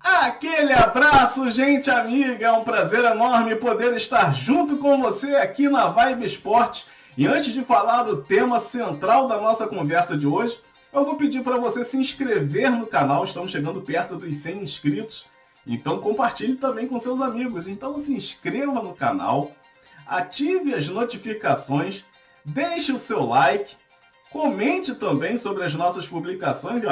Aquele abraço, gente amiga, é um prazer enorme poder estar junto com você aqui na Vibe Esporte. E antes de falar do tema central da nossa conversa de hoje, eu vou pedir para você se inscrever no canal, estamos chegando perto dos 100 inscritos, então compartilhe também com seus amigos. Então se inscreva no canal, ative as notificações, deixe o seu like, comente também sobre as nossas publicações e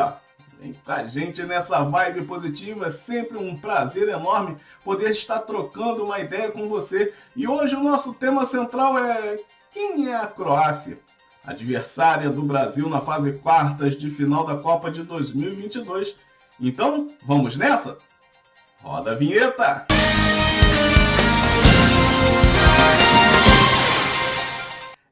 vem com a gente nessa vibe positiva, é sempre um prazer enorme poder estar trocando uma ideia com você. E hoje o nosso tema central é: quem é a Croácia? Adversária do Brasil na fase quartas de final da Copa de 2022. Então, vamos nessa? Roda a vinheta!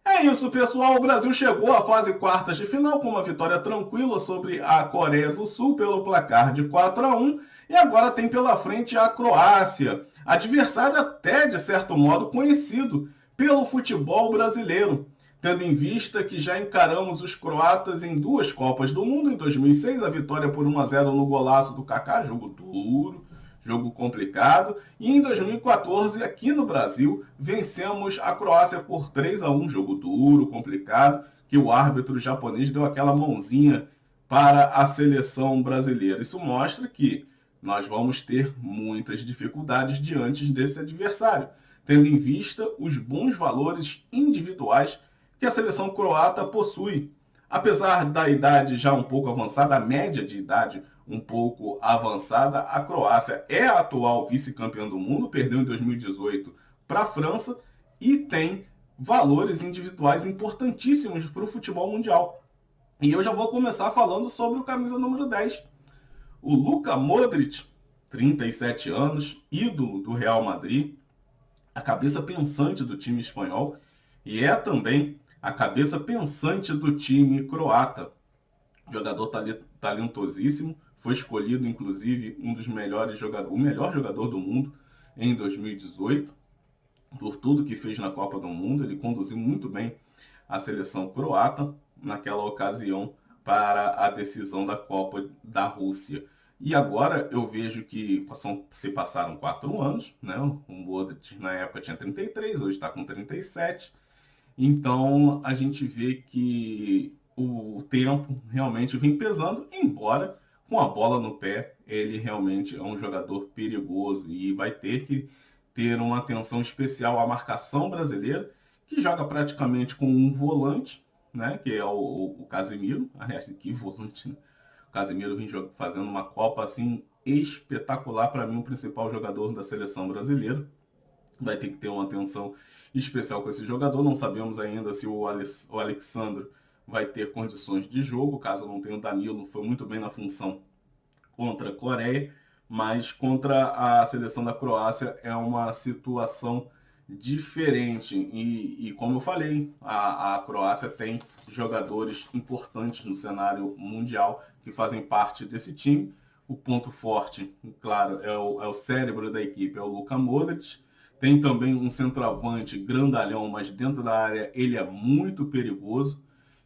É isso, pessoal. O Brasil chegou à fase quartas de final com uma vitória tranquila sobre a Coreia do Sul pelo placar de 4-1 e agora tem pela frente a Croácia, adversário até de certo modo conhecido pelo futebol brasileiro, tendo em vista que já encaramos os croatas em duas Copas do Mundo. Em 2006, a vitória por 1-0 no golaço do Kaká, jogo duro, jogo complicado. E em 2014, aqui no Brasil, vencemos a Croácia por 3-1, jogo duro, complicado, que o árbitro japonês deu aquela mãozinha para a seleção brasileira. Isso mostra que nós vamos ter muitas dificuldades diante desse adversário, tendo em vista os bons valores individuais que a seleção croata possui. Apesar da idade já um pouco avançada, a média de idade um pouco avançada, a Croácia é a atual vice-campeã do mundo, perdeu em 2018 para a França e tem valores individuais importantíssimos para o futebol mundial. E eu já vou começar falando sobre o camisa número 10. O Luka Modric, 37 anos, ídolo do Real Madrid, a cabeça pensante do time espanhol e é também a cabeça pensante do time croata. Jogador talentosíssimo, foi escolhido inclusive um dos melhores jogadores, o melhor jogador do mundo em 2018, por tudo que fez na Copa do Mundo. Ele conduziu muito bem a seleção croata naquela ocasião para a decisão da Copa da Rússia. E agora eu vejo que se passaram 4 anos, né? O Modric na época tinha 33, hoje está com 37. Então a gente vê que o tempo realmente vem pesando, embora com a bola no pé ele realmente é um jogador perigoso e vai ter que ter uma atenção especial à marcação brasileira, que joga praticamente com um volante, né, que é o Casemiro. Aliás, que volante, né? O Casemiro vem fazendo uma Copa assim espetacular, para mim o principal jogador da seleção brasileira. Vai ter que ter uma atenção especial com esse jogador. Não sabemos ainda se o Alexandre vai ter condições de jogo, caso não tenha o Danilo. Foi muito bem na função contra a Coreia, mas contra a seleção da Croácia é uma situação diferente. E como eu falei, a Croácia tem jogadores importantes no cenário mundial que fazem parte desse time. O ponto forte, claro, é o cérebro da equipe, é o Luka Modric. Tem também um centroavante grandalhão, mas dentro da área ele é muito perigoso.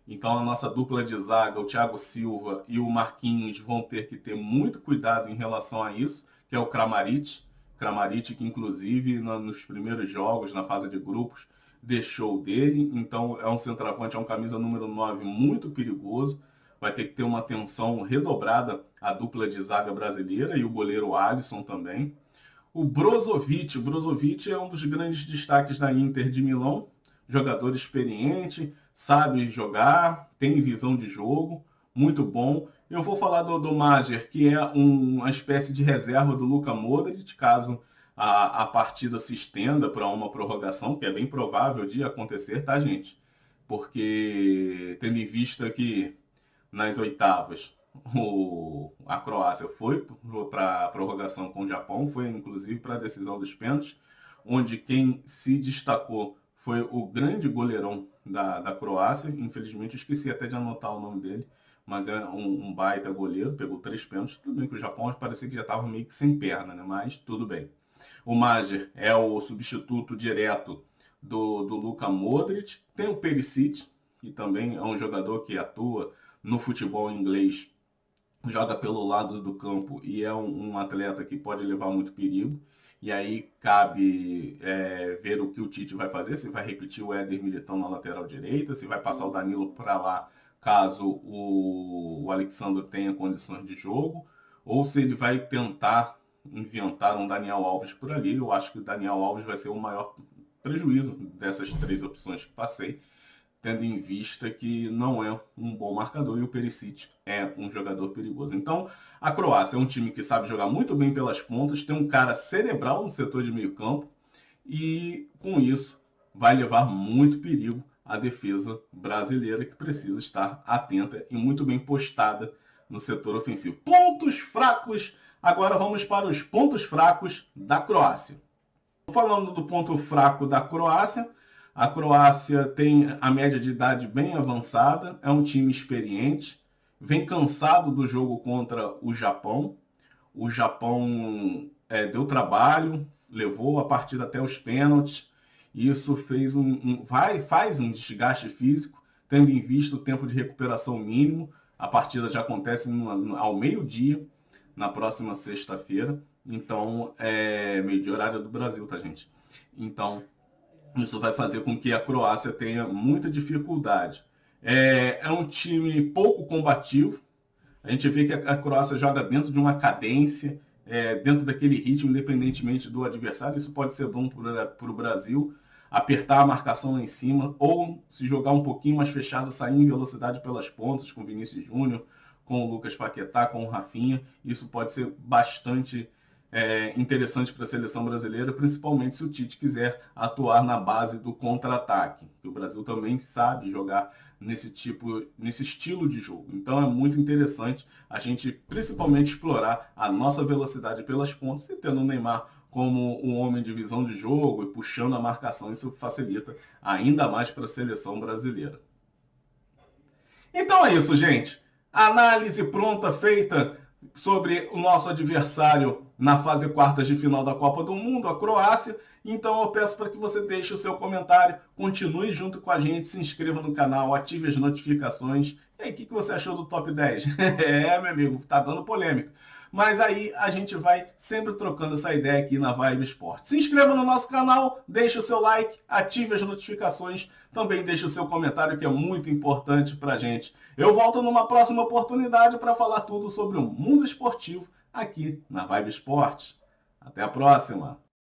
Então a nossa dupla de zaga, o Thiago Silva e o Marquinhos, vão ter que ter muito cuidado em relação a isso, que é o Kramaric. Kramaric que inclusive nos primeiros jogos, na fase de grupos, deixou dele. Então é um centroavante, é um camisa número 9 muito perigoso. Vai ter que ter uma atenção redobrada à dupla de zaga brasileira e o goleiro Alisson também. O Brozovic é um dos grandes destaques da Inter de Milão, jogador experiente, sabe jogar, tem visão de jogo, muito bom. Eu vou falar do Majer, que é uma espécie de reserva do Luka Modric, caso a partida se estenda para uma prorrogação, que é bem provável de acontecer, tá, gente? Porque, tendo em vista que nas oitavas a Croácia foi para a prorrogação com o Japão, foi inclusive para a decisão dos pênaltis, onde quem se destacou foi o grande goleirão da Croácia. Infelizmente eu esqueci até de anotar o nome dele, mas é um baita goleiro, pegou 3 pênaltis. Tudo bem que o Japão parecia que já estava meio que sem perna, né? Mas tudo bem. O Majer é o substituto direto do Luka Modric. Tem o Perisic, que também é um jogador que atua no futebol inglês joga pelo lado do campo e é um atleta que pode levar muito perigo. E aí cabe ver o que o Tite vai fazer, se vai repetir o Éder Militão na lateral direita, se vai passar o Danilo para lá caso o Alexandre tenha condições de jogo, ou se ele vai tentar inventar um Daniel Alves por ali. Eu acho que o Daniel Alves vai ser o maior prejuízo dessas três opções que passei, tendo em vista que não é um bom marcador e o Perisic é um jogador perigoso. Então, a Croácia é um time que sabe jogar muito bem pelas pontas, tem um cara cerebral no setor de meio campo e, com isso, vai levar muito perigo à defesa brasileira, que precisa estar atenta e muito bem postada no setor ofensivo. Pontos fracos. Agora vamos para os pontos fracos da Croácia. Falando do ponto fraco da Croácia, a Croácia tem a média de idade bem avançada, é um time experiente, vem cansado do jogo contra o Japão. O Japão deu trabalho, levou a partida até os pênaltis, e isso faz um desgaste físico, tendo em vista o tempo de recuperação mínimo. A partida já acontece ao meio-dia, na próxima sexta-feira, então meio-dia horário do Brasil, tá, gente? Então, isso vai fazer com que a Croácia tenha muita dificuldade. É um time pouco combativo. A gente vê que a Croácia joga dentro de uma cadência, dentro daquele ritmo, independentemente do adversário. Isso pode ser bom para o Brasil, apertar a marcação lá em cima, ou se jogar um pouquinho mais fechado, sair em velocidade pelas pontas, com o Vinícius Júnior, com o Lucas Paquetá, com o Rafinha. Isso pode ser bastante interessante para a seleção brasileira, principalmente se o Tite quiser atuar na base do contra-ataque. O Brasil também sabe jogar nesse estilo de jogo. Então é muito interessante a gente principalmente explorar a nossa velocidade pelas pontas, e tendo o Neymar como um homem de visão de jogo e puxando a marcação, isso facilita ainda mais para a seleção brasileira. Então é isso, gente. Análise pronta, feita sobre o nosso adversário na fase quartas de final da Copa do Mundo, a Croácia. Então eu peço para que você deixe o seu comentário, continue junto com a gente, se inscreva no canal, ative as notificações. E aí, o que você achou do Top 10? Meu amigo, tá dando polêmica. Mas aí a gente vai sempre trocando essa ideia aqui na Vibe Sport. Se inscreva no nosso canal, deixe o seu like, ative as notificações, também deixe o seu comentário, que é muito importante para a gente. Eu volto numa próxima oportunidade para falar tudo sobre o mundo esportivo aqui na Vibe Sport. Até a próxima!